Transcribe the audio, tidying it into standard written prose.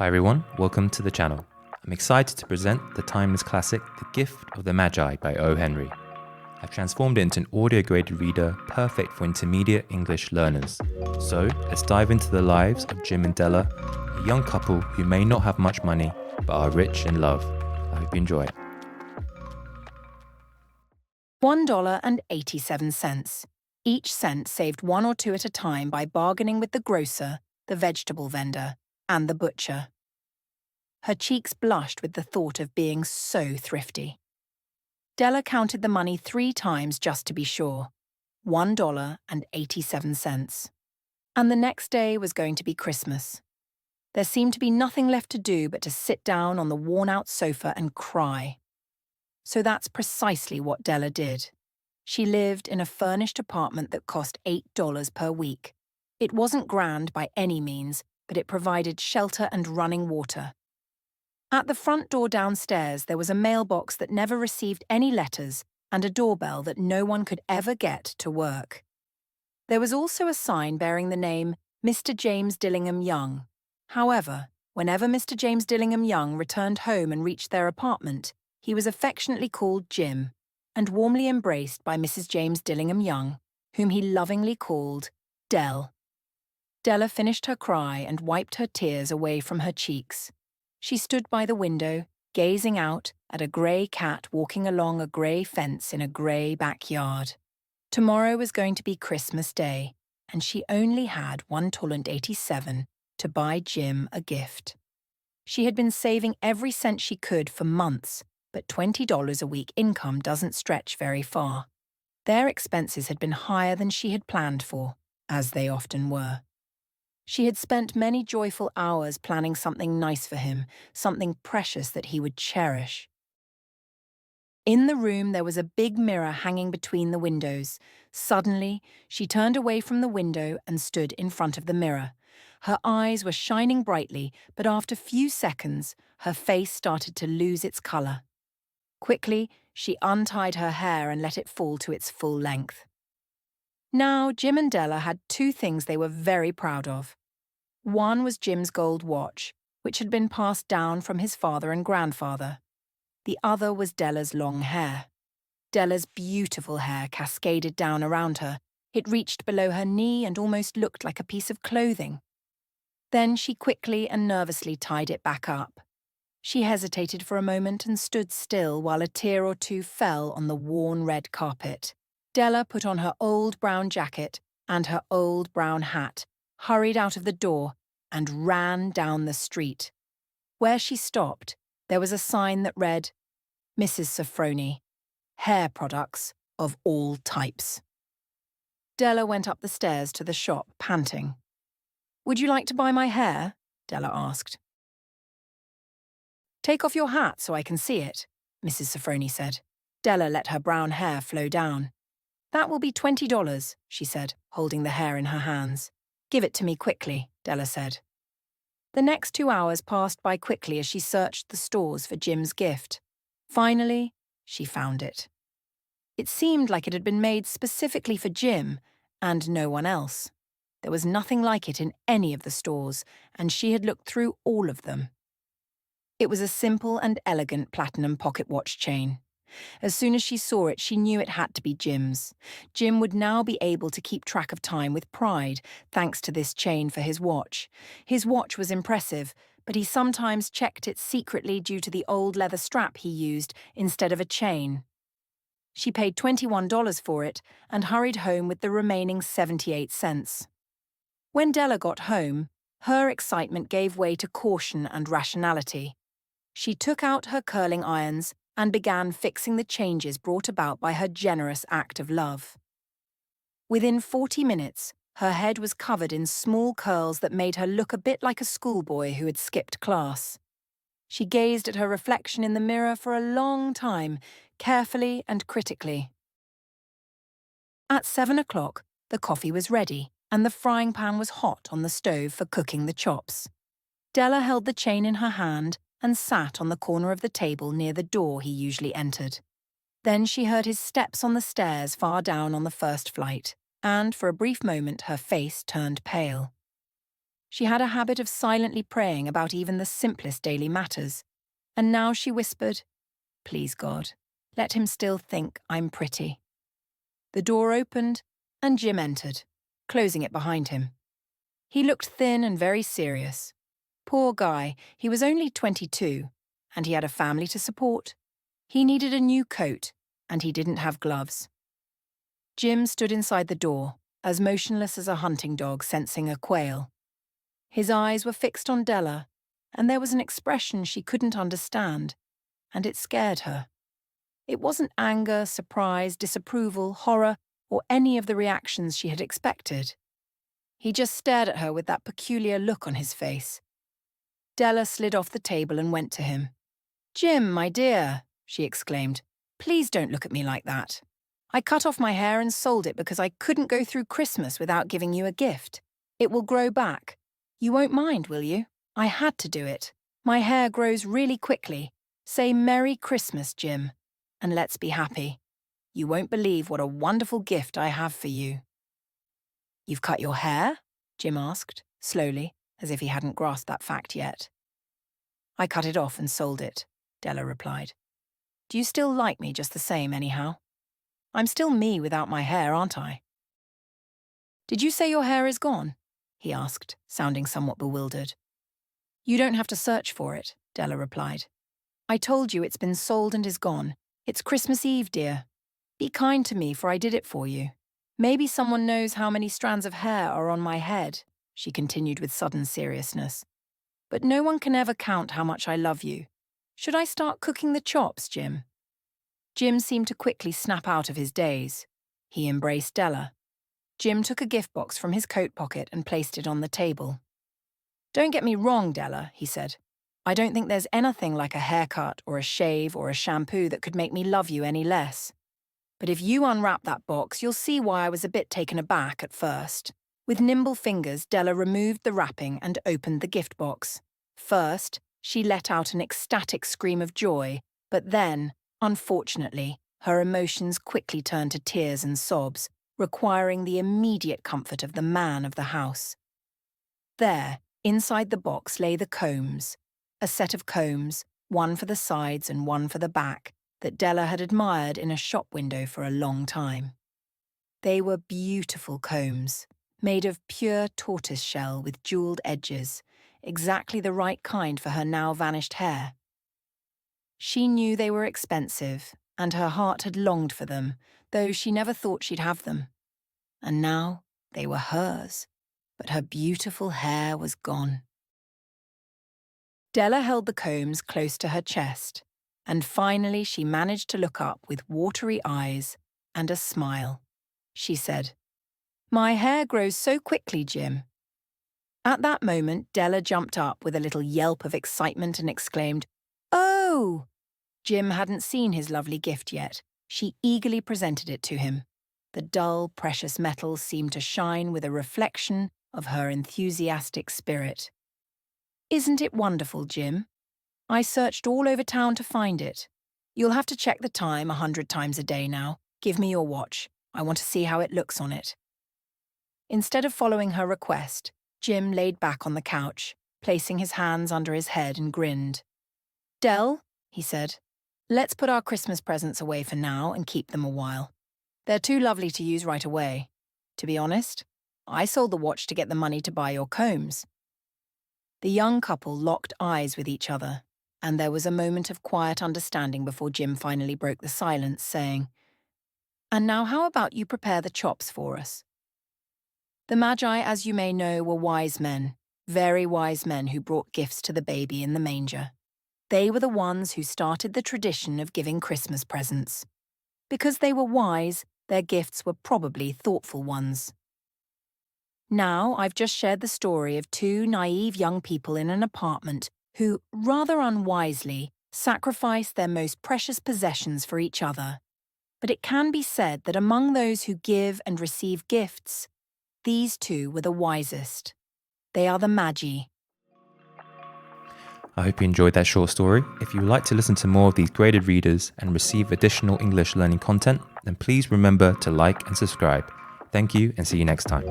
Hi everyone, welcome to the channel. I'm excited to present the timeless classic, The Gift of the Magi by O. Henry. I've transformed it into an audio-graded reader perfect for intermediate English learners. So let's dive into the lives of Jim and Della, a young couple who may not have much money but are rich in love. I hope you enjoy. $1.87. Each cent saved one or two at a time by bargaining with the grocer, the vegetable vendor, and the butcher. Her cheeks blushed with the thought of being so thrifty. Della counted the money 3 times just to be sure. $1.87. And the next day was going to be Christmas. There seemed to be nothing left to do but to sit down on the worn-out sofa and cry. So that's precisely what Della did. She lived in a furnished apartment that cost $8 per week. It wasn't grand by any means, but it provided shelter and running water. At the front door downstairs, there was a mailbox that never received any letters and a doorbell that no one could ever get to work. There was also a sign bearing the name Mr. James Dillingham Young. However, whenever Mr. James Dillingham Young returned home and reached their apartment, he was affectionately called Jim and warmly embraced by Mrs. James Dillingham Young, whom he lovingly called Dell. Della finished her cry and wiped her tears away from her cheeks. She stood by the window, gazing out at a grey cat walking along a grey fence in a grey backyard. Tomorrow was going to be Christmas Day, and she only had $1.87 to buy Jim a gift. She had been saving every cent she could for months, but $20 a week income doesn't stretch very far. Their expenses had been higher than she had planned for, as they often were. She had spent many joyful hours planning something nice for him, something precious that he would cherish. In the room, there was a big mirror hanging between the windows. Suddenly, she turned away from the window and stood in front of the mirror. Her eyes were shining brightly, but after a few seconds, her face started to lose its color. Quickly, she untied her hair and let it fall to its full length. Now, Jim and Della had 2 things they were very proud of. One was Jim's gold watch, which had been passed down from his father and grandfather. The other was Della's long hair. Della's beautiful hair cascaded down around her. It reached below her knee and almost looked like a piece of clothing. Then she quickly and nervously tied it back up. She hesitated for a moment and stood still while a tear or two fell on the worn red carpet. Della put on her old brown jacket and her old brown hat, hurried out of the door, and ran down the street. Where she stopped, there was a sign that read, Mrs. Sofroni, hair products of all types. Della went up the stairs to the shop, panting. "Would you like to buy my hair?" Della asked. "Take off your hat so I can see it," Mrs. Sofroni said. Della let her brown hair flow down. "That will be $20, she said, holding the hair in her hands. "Give it to me quickly," Della said. The next 2 hours passed by quickly as she searched the stores for Jim's gift. Finally, she found it. It seemed like it had been made specifically for Jim and no one else. There was nothing like it in any of the stores, and she had looked through all of them. It was a simple and elegant platinum pocket watch chain. As soon as she saw it, she knew it had to be Jim's. Jim would now be able to keep track of time with pride, thanks to this chain for his watch. His watch was impressive, but he sometimes checked it secretly due to the old leather strap he used instead of a chain. She paid $21 for it and hurried home with the remaining 78 cents. When Della got home, her excitement gave way to caution and rationality. She took out her curling irons and began fixing the changes brought about by her generous act of love. Within 40 minutes, her head was covered in small curls that made her look a bit like a schoolboy who had skipped class. She gazed at her reflection in the mirror for a long time, carefully and critically. At 7 o'clock, the coffee was ready, and the frying pan was hot on the stove for cooking the chops. Della held the chain in her hand and sat on the corner of the table near the door he usually entered. Then she heard his steps on the stairs far down on the first flight, and for a brief moment her face turned pale. She had a habit of silently praying about even the simplest daily matters, and now she whispered, "Please God, let him still think I'm pretty." The door opened, and Jim entered, closing it behind him. He looked thin and very serious. Poor guy, he was only 22, and he had a family to support. He needed a new coat, and he didn't have gloves. Jim stood inside the door, as motionless as a hunting dog sensing a quail. His eyes were fixed on Della, and there was an expression she couldn't understand, and it scared her. It wasn't anger, surprise, disapproval, horror, or any of the reactions she had expected. He just stared at her with that peculiar look on his face. Della slid off the table and went to him. "Jim, my dear," she exclaimed, "please don't look at me like that. I cut off my hair and sold it because I couldn't go through Christmas without giving you a gift. It will grow back. You won't mind, will you? I had to do it. My hair grows really quickly. Say Merry Christmas, Jim, and let's be happy. You won't believe what a wonderful gift I have for you." "You've cut your hair?" Jim asked, slowly, as if he hadn't grasped that fact yet. "I cut it off and sold it," Della replied. "Do you still like me just the same, anyhow? I'm still me without my hair, aren't I?" "Did you say your hair is gone?" he asked, sounding somewhat bewildered. "You don't have to search for it," Della replied. "I told you it's been sold and is gone. It's Christmas Eve, dear. Be kind to me, for I did it for you. Maybe someone knows how many strands of hair are on my head," she continued with sudden seriousness. "But no one can ever count how much I love you. Should I start cooking the chops, Jim?" Jim seemed to quickly snap out of his daze. He embraced Della. Jim took a gift box from his coat pocket and placed it on the table. "Don't get me wrong, Della," he said. "I don't think there's anything like a haircut or a shave or a shampoo that could make me love you any less. But if you unwrap that box, you'll see why I was a bit taken aback at first." With nimble fingers, Della removed the wrapping and opened the gift box. First, she let out an ecstatic scream of joy, but then, unfortunately, her emotions quickly turned to tears and sobs, requiring the immediate comfort of the man of the house. There, inside the box, lay the combs, a set of combs, one for the sides and one for the back, that Della had admired in a shop window for a long time. They were beautiful combs, made of pure tortoiseshell with jeweled edges, exactly the right kind for her now vanished hair. She knew they were expensive, and her heart had longed for them, though she never thought she'd have them. And now they were hers, but her beautiful hair was gone. Della held the combs close to her chest, and finally she managed to look up with watery eyes and a smile. She said, "My hair grows so quickly, Jim." At that moment, Della jumped up with a little yelp of excitement and exclaimed, "Oh!" Jim hadn't seen his lovely gift yet. She eagerly presented it to him. The dull, precious metal seemed to shine with a reflection of her enthusiastic spirit. "Isn't it wonderful, Jim? I searched all over town to find it. You'll have to check the time 100 times a day now. Give me your watch. I want to see how it looks on it." Instead of following her request, Jim laid back on the couch, placing his hands under his head and grinned. "Dell," he said, "let's put our Christmas presents away for now and keep them a while. They're too lovely to use right away. To be honest, I sold the watch to get the money to buy your combs." The young couple locked eyes with each other, and there was a moment of quiet understanding before Jim finally broke the silence, saying, "And now how about you prepare the chops for us?" The Magi, as you may know, were wise men, very wise men who brought gifts to the baby in the manger. They were the ones who started the tradition of giving Christmas presents. Because they were wise, their gifts were probably thoughtful ones. Now, I've just shared the story of two naive young people in an apartment who, rather unwisely, sacrificed their most precious possessions for each other. But it can be said that among those who give and receive gifts, these two were the wisest. They are the Magi. I hope you enjoyed that short story. If you would like to listen to more of these graded readers and receive additional English learning content, then please remember to like and subscribe. Thank you and see you next time.